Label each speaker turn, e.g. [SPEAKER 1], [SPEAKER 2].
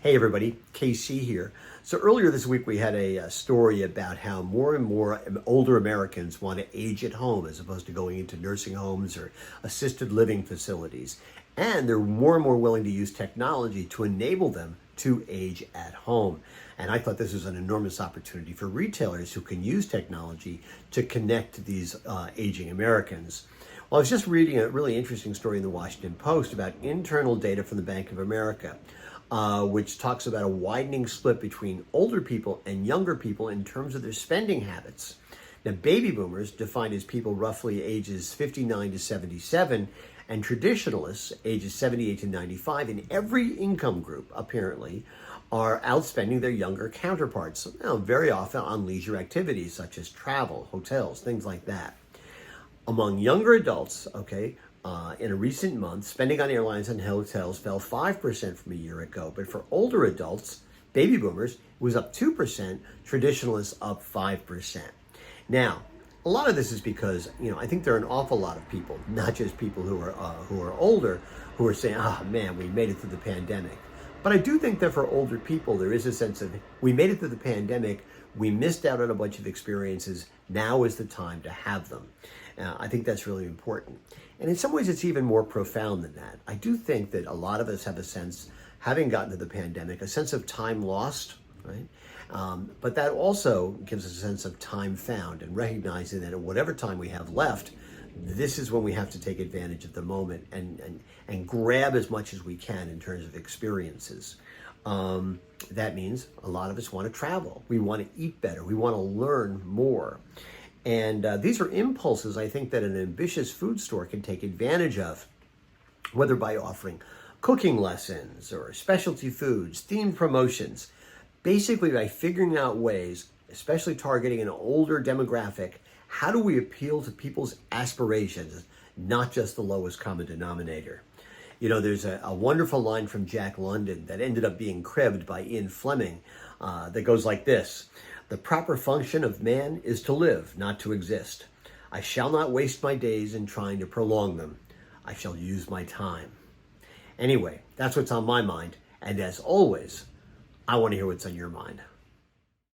[SPEAKER 1] Hey everybody, KC here. So earlier this week we had a story about how more and more older Americans want to age at home as opposed to going into nursing homes or assisted living facilities. And they're more and more willing to use technology to enable them to age at home. And I thought this was an enormous opportunity for retailers who can use technology to connect to these aging Americans. Well, I was just reading a really interesting story in the Washington Post about internal data from the Bank of America, which talks about a widening split between older people and younger people in terms of their spending habits. Now, baby boomers, defined as people roughly ages 59 to 77, and traditionalists, ages 78 to 95, in every income group, apparently, are outspending their younger counterparts, very often on leisure activities such as travel, hotels, things like that. Among younger adults, in a recent month, spending on airlines and hotels fell 5% from a year ago. But for older adults, baby boomers, it was up 2%, traditionalists up 5%. Now, a lot of this is because, I think there are an awful lot of people, not just people who are older, who are saying, oh man, we made it through the pandemic. But I do think that for older people, there is a sense of, we made it through the pandemic, we missed out on a bunch of experiences, now is the time to have them. I think that's really important. And in some ways, it's even more profound than that. I do think that a lot of us have a sense, having gotten to the pandemic, a sense of time lost, right? But that also gives us a sense of time found and recognizing that at whatever time we have left, this is when we have to take advantage of the moment and grab as much as we can in terms of experiences. That means a lot of us want to travel. We want to eat better. We want to learn more. And these are impulses, I think, that an ambitious food store can take advantage of, whether by offering cooking lessons or specialty foods, themed promotions, basically by figuring out ways, especially targeting an older demographic, how do we appeal to people's aspirations, not just the lowest common denominator? There's a wonderful line from Jack London that ended up being cribbed by Ian Fleming that goes like this. The proper function of man is to live, not to exist. I shall not waste my days in trying to prolong them. I shall use my time. Anyway, that's what's on my mind. And as always, I want to hear what's on your mind.